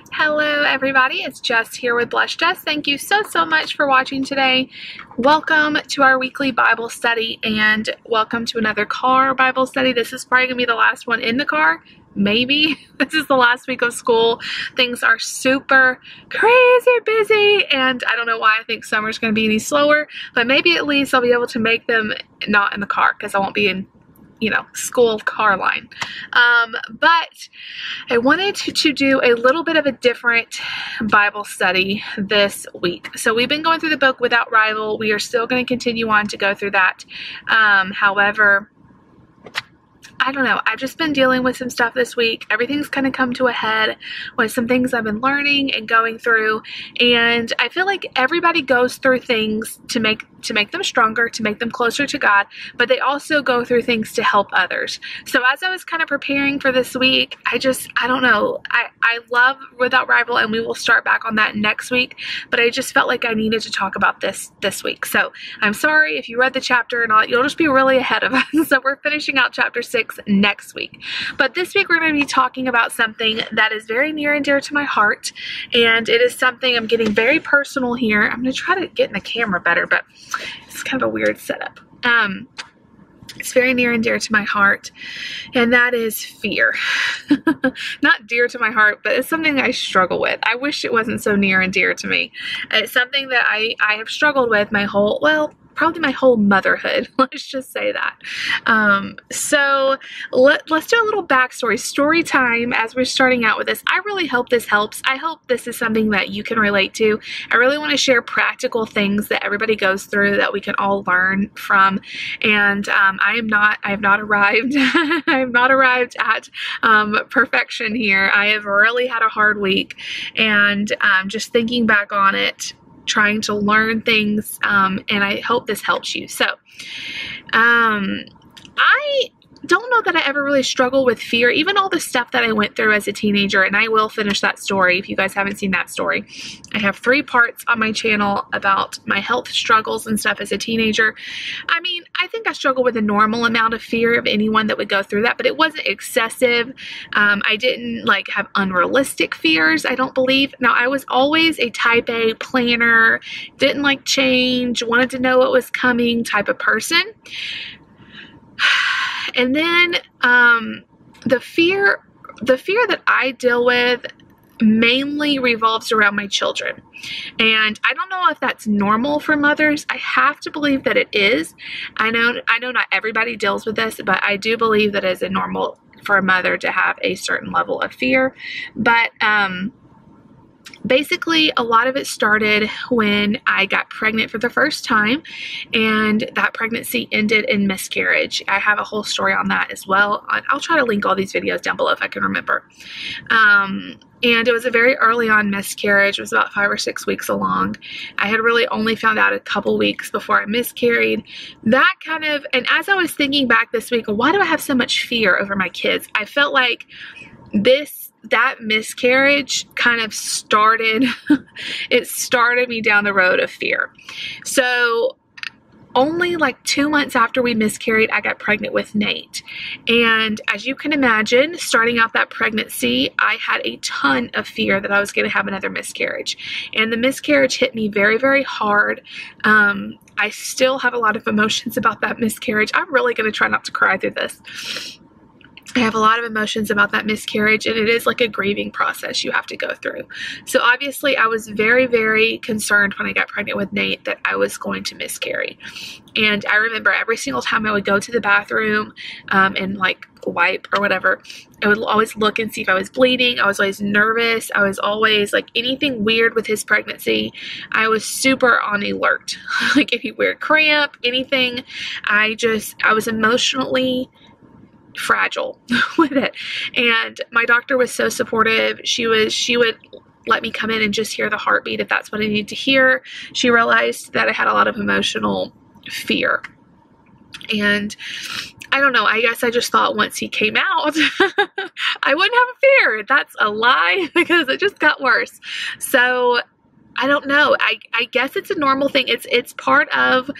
Hello everybody, it's Jess here with Bless Jess. Thank you so much for watching today. Welcome to our weekly Bible study and welcome to another car Bible study. This is probably going to be the last one in the car. Maybe. This is the last week of school. Things are super crazy busy and I don't know why I think summer's going to be any slower, but maybe at least I'll be able to make them not in the car because I won't be in school car line. But I wanted to do a little bit of a different Bible study this week. So we've been going through the book Without Rival. We are still going to continue on to go through that. However, I don't know. I've just been dealing with some stuff this week. Everything's kind of come to a head with some things I've been learning and going through. And I feel like everybody goes through things to make them stronger, to make them closer to God, but they also go through things to help others. So as I was kind of preparing for this week, I don't know. I love Without Rival and we will start back on that next week, but I just felt like I needed to talk about this week. So I'm sorry if you read the chapter and all, you'll just be really ahead of us. So we're finishing out chapter 6 next week. But this week we're going to be talking about something that is very near and dear to my heart, and it is something I'm getting very personal here. I'm going to try to get in the camera better, but it's kind of a weird setup. It's very near and dear to my heart, and that is fear. Not dear to my heart, but it's something I struggle with. I wish it wasn't so near and dear to me. It's something that I have struggled with probably my whole motherhood. Let's just say that. So let's do a little backstory. Story time as we're starting out with this. I really hope this helps. I hope this is something that you can relate to. I really want to share practical things that everybody goes through that we can all learn from. And I have not arrived. I have not arrived at perfection here. I have really had a hard week, and just thinking back on it, trying to learn things, and I hope this helps you. So, I don't know that I ever really struggled with fear, even all the stuff that I went through as a teenager, and I will finish that story if you guys haven't seen that story. I have 3 parts on my channel about my health struggles and stuff as a teenager. I mean, I think I struggled with a normal amount of fear of anyone that would go through that, but it wasn't excessive. I didn't have unrealistic fears, I don't believe. Now, I was always a type A planner, didn't like change, wanted to know what was coming type of person. And then the fear that I deal with mainly revolves around my children. And I don't know if that's normal for mothers. I have to believe that it is. I know not everybody deals with this, but I do believe that it is normal for a mother to have a certain level of fear. But basically, a lot of it started when I got pregnant for the first time, and that pregnancy ended in miscarriage. I have a whole story on that as well. I'll try to link all these videos down below if I can remember. And it was a very early on miscarriage. It was about 5 or 6 weeks along. I had really only found out a couple weeks before I miscarried. That kind of, and as I was thinking back this week, why do I have so much fear over my kids? I felt like that miscarriage kind of started, it started me down the road of fear. So only 2 months after we miscarried, I got pregnant with Nate. And as you can imagine, starting out that pregnancy, I had a ton of fear that I was going to have another miscarriage. And the miscarriage hit me very, very hard. I still have a lot of emotions about that miscarriage. I'm really going to try not to cry through this. I have a lot of emotions about that miscarriage, and it is like a grieving process you have to go through. So obviously I was very, very concerned when I got pregnant with Nate that I was going to miscarry. And I remember every single time I would go to the bathroom and wipe or whatever, I would always look and see if I was bleeding. I was always nervous. I was always anything weird with his pregnancy. I was super on alert. Any weird cramp, anything. I was emotionally fragile with it. And my doctor was so supportive. She would let me come in and just hear the heartbeat if that's what I needed to hear. She realized that I had a lot of emotional fear. And I don't know, I guess I just thought once he came out, I wouldn't have a fear. That's a lie because it just got worse. So I don't know. I guess it's a normal thing. It's part of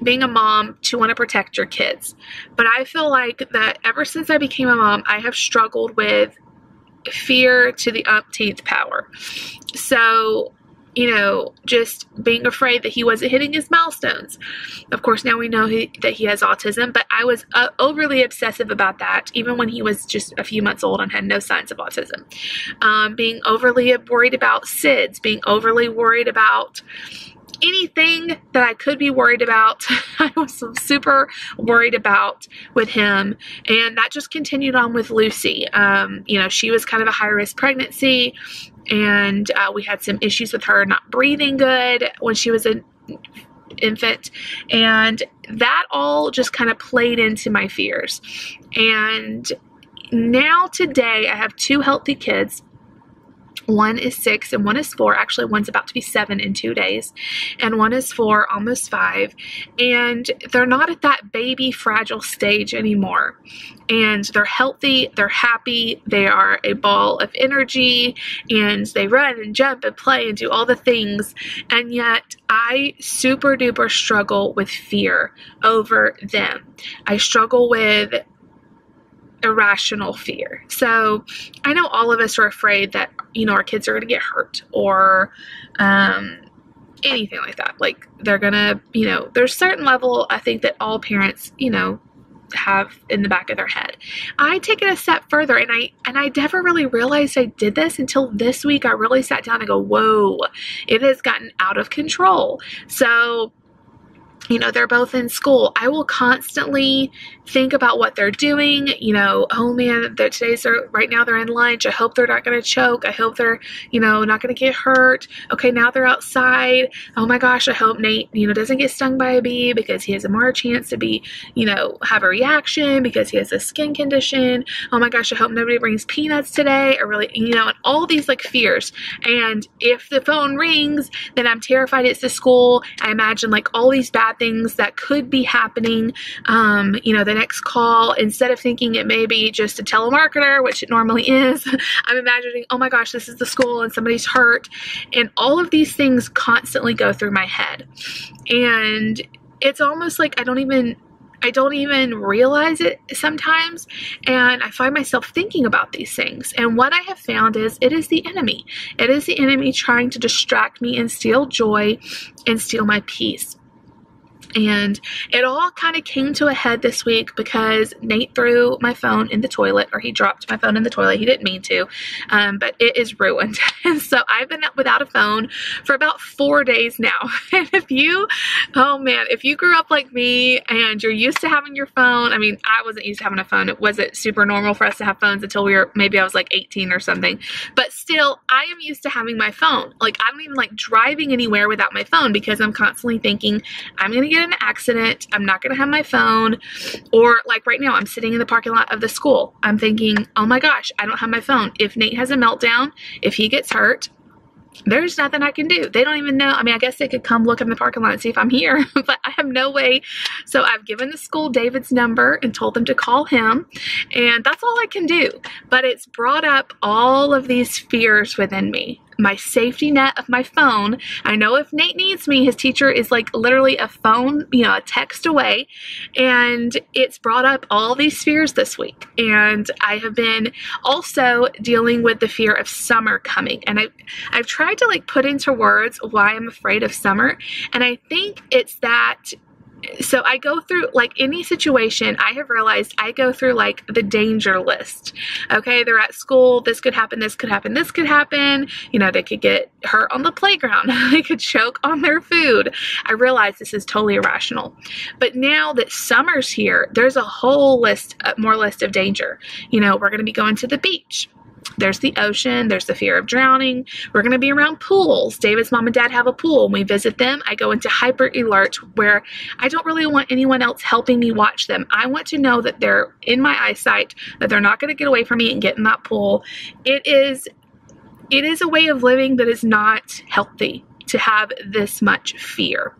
being a mom to want to protect your kids. But I feel like that ever since I became a mom, I have struggled with fear to the umpteenth power. So, just being afraid that he wasn't hitting his milestones. Of course, now we know that he has autism, but I was overly obsessive about that, even when he was just a few months old and had no signs of autism. Being overly worried about SIDS, being overly worried about anything that I could be worried about. I was super worried about with him, and that just continued on with Lucy. She was kind of a high-risk pregnancy, and we had some issues with her not breathing good when she was an infant, and that all just kind of played into my fears. And now today I have 2 healthy kids. One is 6 and one is 4. Actually, one's about to be 7 in 2 days. And one is 4, almost 5. And they're not at that baby fragile stage anymore. And they're healthy, they're happy, they are a ball of energy, and they run and jump and play and do all the things. And yet I super duper struggle with fear over them. I struggle with irrational fear. So I know all of us are afraid that, our kids are going to get hurt or anything like that. Like they're going to, there's a certain level I think that all parents, have in the back of their head. I take it a step further, and I never really realized I did this until this week. I really sat down and go, whoa, it has gotten out of control. So they're both in school. I will constantly think about what they're doing. Oh man, right now they're in lunch. I hope they're not going to choke. I hope they're, not going to get hurt. Okay, now they're outside. Oh my gosh, I hope Nate, doesn't get stung by a bee because he has a more chance to be, have a reaction because he has a skin condition. Oh my gosh, I hope nobody brings peanuts today. Or really, and all these like fears. And if the phone rings, then I'm terrified it's the school. I imagine like all these bad things that could be happening. The next call, instead of thinking it may be just a telemarketer, which it normally is, I'm imagining, oh my gosh, this is the school and somebody's hurt. And all of these things constantly go through my head. And it's almost like I don't even realize it sometimes, and I find myself thinking about these things. And what I have found is it is the enemy. It is the enemy trying to distract me and steal joy and steal my peace. And it all kind of came to a head this week because Nate threw my phone in the toilet, or he dropped my phone in the toilet. He didn't mean to, but it is ruined. And so I've been without a phone for about 4 days now. And if you grew up like me and you're used to having your phone, I wasn't used to having a phone. It wasn't super normal for us to have phones until maybe I was like 18 or something. But still, I am used to having my phone. Like I don't even like driving anywhere without my phone because I'm constantly thinking, I'm going to get an accident, I'm not going to have my phone. Or like right now, I'm sitting in the parking lot of the school. I'm thinking, oh my gosh, I don't have my phone. If Nate has a meltdown, if he gets hurt, there's nothing I can do. They don't even know. I guess they could come look in the parking lot and see if I'm here, but I have no way. So I've given the school David's number and told them to call him, and that's all I can do. But it's brought up all of these fears within me. My safety net of my phone. I know if Nate needs me, his teacher is like literally a phone, a text away. And it's brought up all these fears this week. And I have been also dealing with the fear of summer coming. And I've tried to like put into words why I'm afraid of summer. And I think it's that. So I go through, like any situation, I have realized I go through like the danger list. Okay, they're at school, this could happen, this could happen, this could happen. They could get hurt on the playground. They could choke on their food. I realize this is totally irrational. But now that summer's here, there's a whole more list of danger. We're going to be going to the beach. There's the ocean. There's the fear of drowning. We're going to be around pools. David's mom and dad have a pool. When we visit them, I go into hyper alert where I don't really want anyone else helping me watch them. I want to know that they're in my eyesight, that they're not going to get away from me and get in that pool. It is a way of living that is not healthy to have this much fear.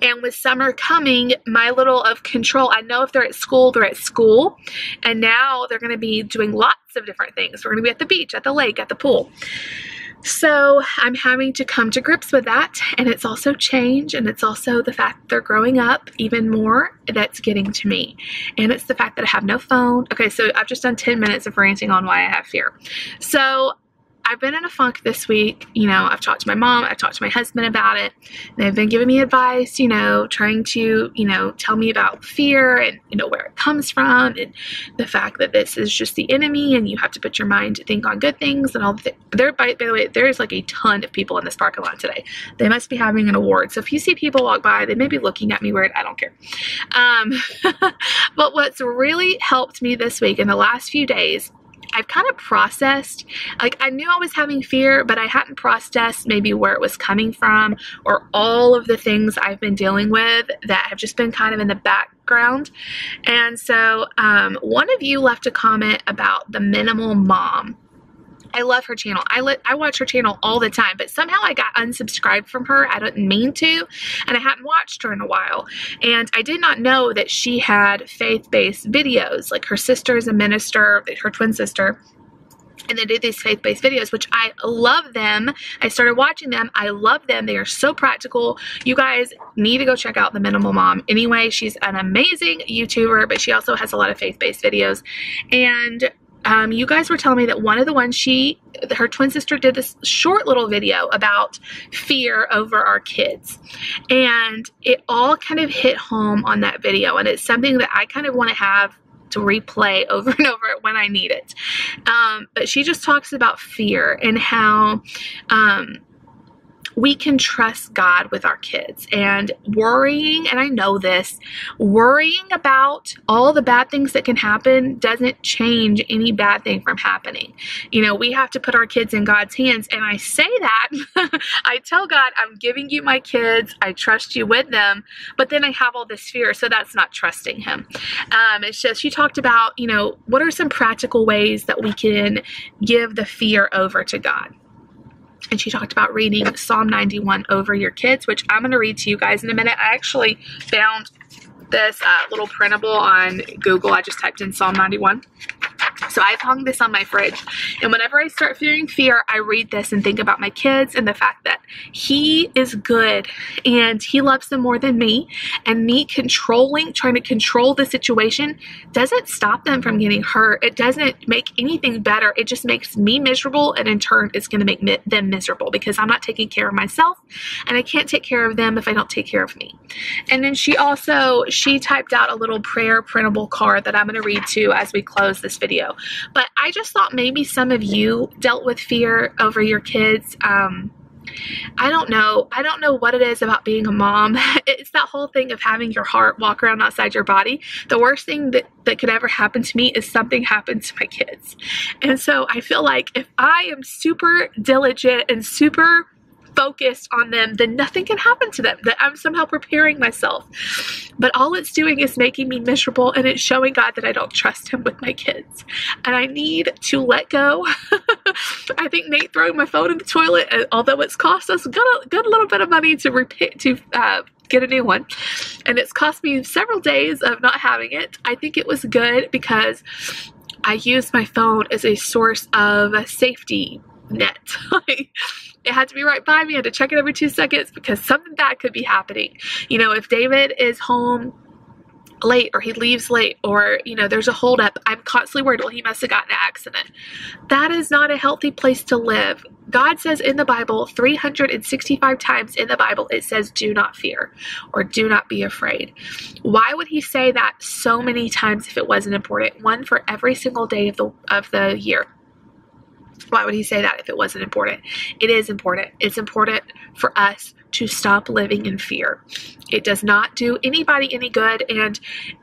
And with summer coming, my little of control, I know if they're at school, they're at school. And now they're going to be doing lots of different things. We're going to be at the beach, at the lake, at the pool. So I'm having to come to grips with that, and it's also change, and it's also the fact that they're growing up even more that's getting to me, and it's the fact that I have no phone. Okay, so I've just done 10 minutes of ranting on why I have fear. So I've been in a funk this week. You know, I've talked to my mom, I've talked to my husband about it. They've been giving me advice, you know, trying to, you know, tell me about fear and, you know, where it comes from, and the fact that this is just the enemy and you have to put your mind to think on good things and all the things. By the way, there's like a ton of people in this parking lot today. They must be having an award. So if you see people walk by, they may be looking at me weird. I don't care. But what's really helped me this week in the last few days, I've kind of processed, like I knew I was having fear, but I hadn't processed maybe where it was coming from or all of the things I've been dealing with that have just been kind of in the background. And so one of you left a comment about the Minimal Mom. I love her channel. I watch her channel all the time, but somehow I got unsubscribed from her. I didn't mean to, and I hadn't watched her in a while. And I did not know that she had faith-based videos. Like her sister is a minister, her twin sister, and they did these faith-based videos, which I love them. I started watching them. I love them. They are so practical. You guys need to go check out the Minimal Mom. Anyway, she's an amazing YouTuber, but she also has a lot of faith-based videos. And you guys were telling me that one of the ones her twin sister did this short little video about fear over our kids. And it all kind of hit home on that video. And it's something that I kind of want to have to replay over and over when I need it. But she just talks about fear and how we can trust God with our kids, and worrying, and I know this, worrying about all the bad things that can happen doesn't change any bad thing from happening. You know, we have to put our kids in God's hands, and I say that, I tell God, I'm giving you my kids, I trust you with them, but then I have all this fear, so that's not trusting Him. It's just, she talked about, you know, what are some practical ways that we can give the fear over to God? And she talked about reading Psalm 91 over your kids, which I'm going to read to you guys in a minute. I actually found this little printable on Google. I just typed in Psalm 91. So I've hung this on my fridge. And whenever I start feeling fear, I read this and think about my kids and the fact that He is good and He loves them more than me. And me trying to control the situation doesn't stop them from getting hurt. It doesn't make anything better. It just makes me miserable. And in turn, it's going to make them miserable because I'm not taking care of myself. And I can't take care of them if I don't take care of me. And then she typed out a little prayer printable card that I'm going to read to as we close this video. But I just thought maybe some of you dealt with fear over your kids. I don't know what it is about being a mom. It's that whole thing of having your heart walk around outside your body. The worst thing that could ever happen to me is something happened to my kids. And so I feel like if I am super diligent and super focused on them, then nothing can happen to them, that I'm somehow preparing myself. But all it's doing is making me miserable, and it's showing God that I don't trust Him with my kids. And I need to let go. I think Nate throwing my phone in the toilet, although it's cost us a good little bit of money to get a new one, and it's cost me several days of not having it, I think it was good because I used my phone as a source of a safety net. It had to be right by me. I had to check it every 2 seconds because something bad could be happening. You know, if David is home late or he leaves late or, you know, there's a holdup, I'm constantly worried, well, he must have gotten in an accident. That is not a healthy place to live. God says in the Bible, 365 times in the Bible, it says, do not fear or do not be afraid. Why would He say that so many times if it wasn't important? One for every single day of the year. Why would He say that if it wasn't important? It is important. It's important for us to stop living in fear. It does not do anybody any good, and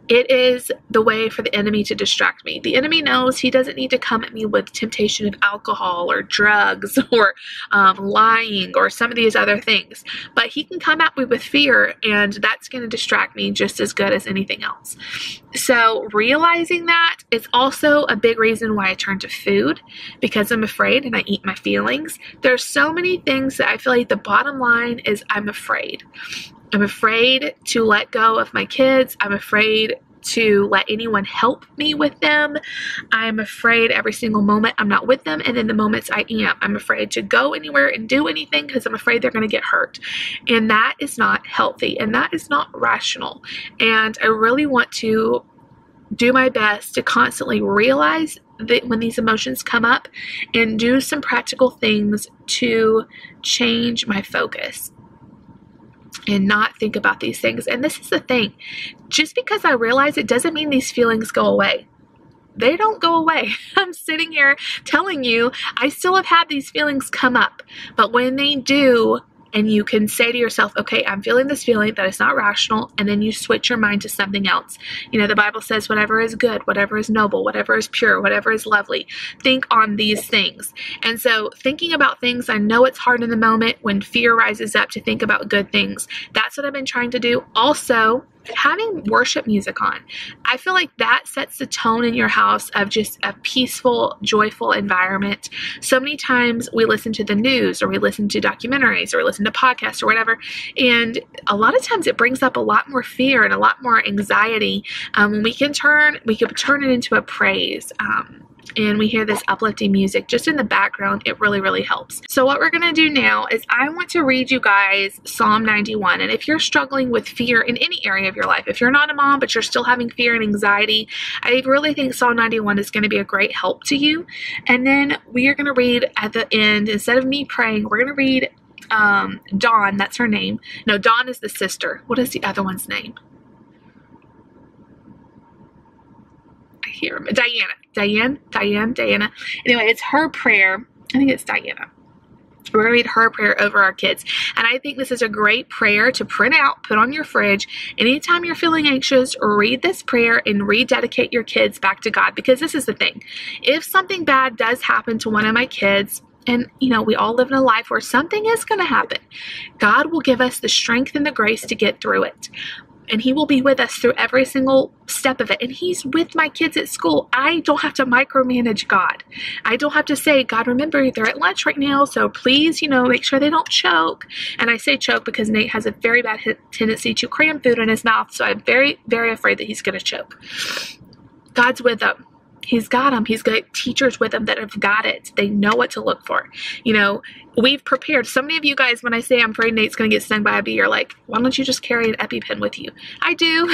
it is the way for the enemy to distract me. The enemy knows he doesn't need to come at me with temptation of alcohol or drugs or lying or some of these other things, but he can come at me with fear, and that's going to distract me just as good as anything else. So realizing that is also a big reason why I turn to food, because I'm afraid and I eat my feelings. There's so many things that I feel like the bottom line is I'm afraid. I'm afraid to let go of my kids. I'm afraid to let anyone help me with them. I'm afraid every single moment I'm not with them, and then the moments I am, I'm afraid to go anywhere and do anything because I'm afraid they're going to get hurt. And that is not healthy, and that is not rational. And I really want to do my best to constantly realize that when these emotions come up and do some practical things to change my focus and not think about these things. And this is the thing, just because I realize it doesn't mean these feelings go away. They don't go away. I'm sitting here telling you I still have had these feelings come up, but when they do, and you can say to yourself, okay, I'm feeling this feeling that is not rational, and then you switch your mind to something else. You know, the Bible says whatever is good, whatever is noble, whatever is pure, whatever is lovely, think on these things. And so thinking about things, I know it's hard in the moment when fear rises up to think about good things. That's what I've been trying to do. Also, having worship music on. I feel like that sets the tone in your house of just a peaceful, joyful environment. So many times we listen to the news, or we listen to documentaries, or we listen to podcasts or whatever, and a lot of times it brings up a lot more fear and a lot more anxiety. When we could turn it into a praise. And we hear this uplifting music just in the background, it really, really helps. So what we're going to do now is I want to read you guys Psalm 91. And if you're struggling with fear in any area of your life, if you're not a mom, but you're still having fear and anxiety, I really think Psalm 91 is going to be a great help to you. And then we are going to read at the end, instead of me praying, we're going to read Dawn, that's her name. No, Dawn is the sister. What is the other one's name? Diana. Anyway, it's her prayer. I think it's Diana. We're going to read her prayer over our kids. And I think this is a great prayer to print out, put on your fridge. Anytime you're feeling anxious, read this prayer and rededicate your kids back to God. Because this is the thing. If something bad does happen to one of my kids, and, you know, we all live in a life where something is going to happen, God will give us the strength and the grace to get through it. And He will be with us through every single step of it. And He's with my kids at school. I don't have to micromanage God. I don't have to say, God, remember, they're at lunch right now, so please, you know, make sure they don't choke. And I say choke because Nate has a very bad tendency to cram food in his mouth, so I'm very, very afraid that he's going to choke. God's with him. He's got them. He's got teachers with him that have got it. They know what to look for. You know, we've prepared. So many of you guys, when I say I'm afraid Nate's going to get stung by a bee, you're like, why don't you just carry an EpiPen with you? I do.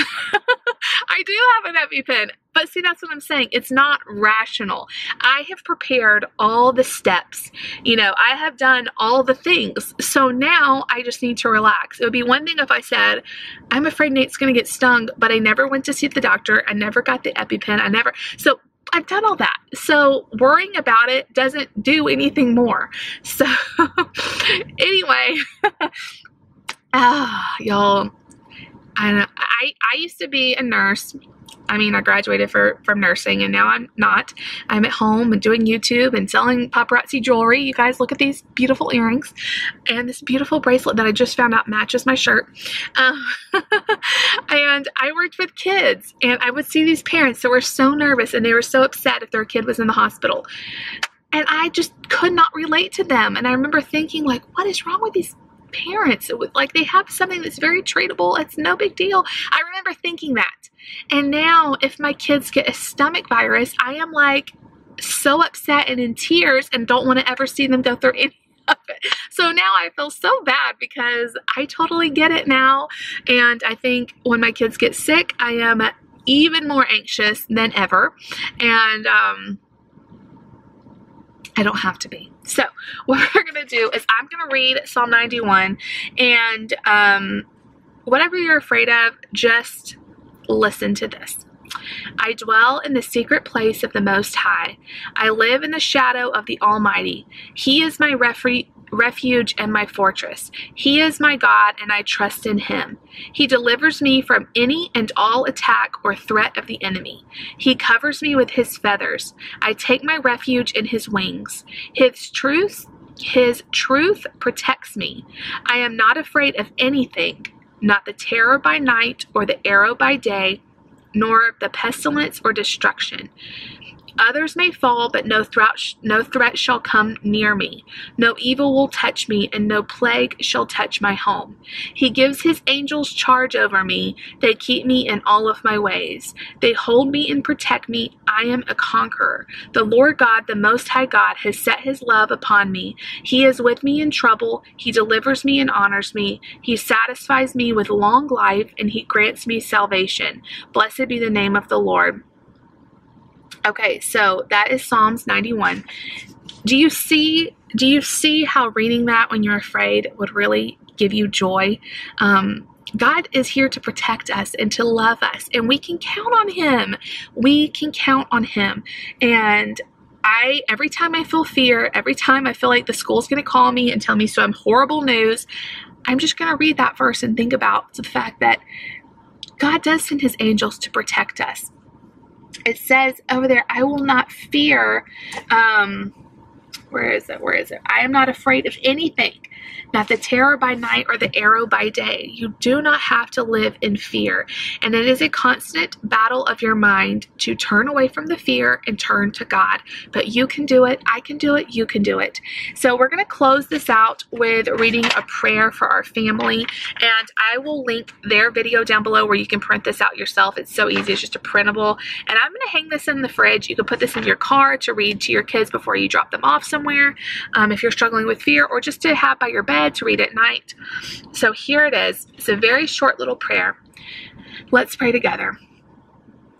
I do have an EpiPen. But see, that's what I'm saying. It's not rational. I have prepared all the steps. You know, I have done all the things. So now I just need to relax. It would be one thing if I said, I'm afraid Nate's going to get stung, but I never went to see the doctor. I never got the EpiPen. So I've done all that. So worrying about it doesn't do anything more. So anyway, y'all, I used to be a nurse. I mean, I graduated from nursing, and now I'm not. I'm at home and doing YouTube and selling paparazzi jewelry. You guys, look at these beautiful earrings and this beautiful bracelet that I just found out matches my shirt. And I worked with kids, and I would see these parents that were so nervous, and they were so upset if their kid was in the hospital. And I just could not relate to them. And I remember thinking, like, what is wrong with these parents? Like, they have something that's very treatable. It's no big deal. I remember thinking that. And now if my kids get a stomach virus, I am like so upset and in tears and don't want to ever see them go through any of it. So now I feel so bad because I totally get it now. And I think when my kids get sick, I am even more anxious than ever. And I don't have to be. So what we're going to do is I'm going to read Psalm 91, and whatever you're afraid of, just listen to this. I dwell in the secret place of the Most High. I live in the shadow of the Almighty. He is my refuge and my fortress. He is my God, and I trust in Him. He delivers me from any and all attack or threat of the enemy. He covers me with His feathers. I take my refuge in His wings. His truth protects me. I am not afraid of anything, not the terror by night or the arrow by day, nor the pestilence or destruction. Others may fall, but no threat shall come near me. No evil will touch me, and no plague shall touch my home. He gives his angels charge over me. They keep me in all of my ways. They hold me and protect me. I am a conqueror. The Lord God, the Most High God, has set his love upon me. He is with me in trouble. He delivers me and honors me. He satisfies me with long life, and he grants me salvation. Blessed be the name of the Lord. Okay, so that is Psalms 91. Do you see how reading that when you're afraid would really give you joy? God is here to protect us and to love us, and we can count on him. We can count on him. And every time I feel fear, every time I feel like the school's going to call me and tell me some horrible news, I'm just going to read that verse and think about the fact that God does send his angels to protect us. It says over there, I will not fear, where is it? I am not afraid of anything, not the terror by night or the arrow by day. You do not have to live in fear. And it is a constant battle of your mind to turn away from the fear and turn to God. But you can do it. I can do it. You can do it. So we're going to close this out with reading a prayer for our family. And I will link their video down below where you can print this out yourself. It's so easy. It's just a printable. And I'm going to hang this in the fridge. You can put this in your car to read to your kids before you drop them off somewhere, if you're struggling with fear, or just to have by your bed to read at night. So here it is. It's a very short little prayer. Let's pray together.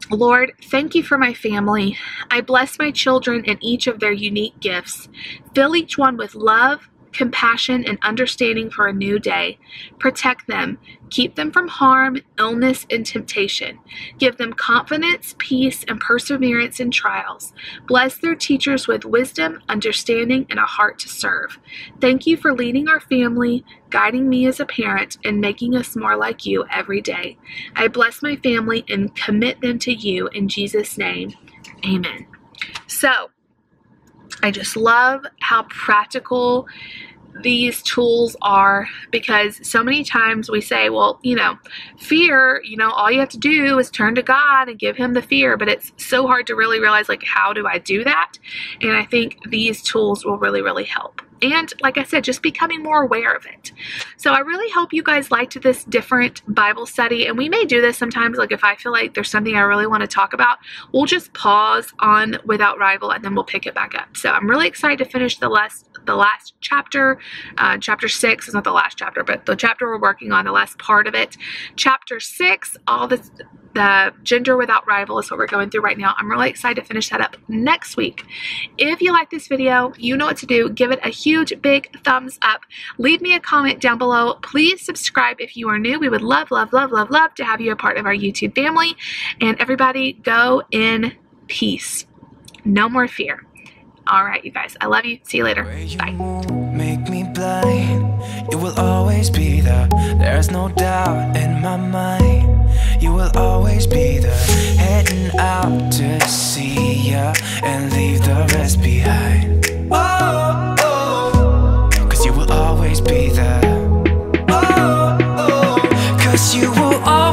Lord, thank you for my family. I bless my children and each of their unique gifts. Fill each one with love, compassion, and understanding for a new day. Protect them. Keep them from harm, illness, and temptation. Give them confidence, peace, and perseverance in trials. Bless their teachers with wisdom, understanding, and a heart to serve. Thank you for leading our family, guiding me as a parent, and making us more like you every day. I bless my family and commit them to you in Jesus' name. Amen. So, I just love how practical these tools are, because so many times we say, well, fear, all you have to do is turn to God and give him the fear, but it's so hard to really realize, like, how do I do that? And I think these tools will really, really help. And like I said, just becoming more aware of it. So I really hope you guys liked this different Bible study. And we may do this sometimes, like if I feel like there's something I really want to talk about, we'll just pause on Without Rival and then we'll pick it back up. So I'm really excited to finish the last chapter. Chapter 6 is not the last chapter, but the chapter we're working on, the last part of it. Chapter 6, the gender without rival is what we're going through right now. I'm really excited to finish that up next week. If you like this video, you know what to do. Give it a huge, big thumbs up. Leave me a comment down below. Please subscribe if you are new. We would love, love, love, love, love to have you a part of our YouTube family. And everybody, go in peace. No more fear. All right, you guys. I love you. See you later. Bye. Make me blind. You will always be there. There's no doubt in my mind. You will always be there. Heading out to see ya and leave the rest behind.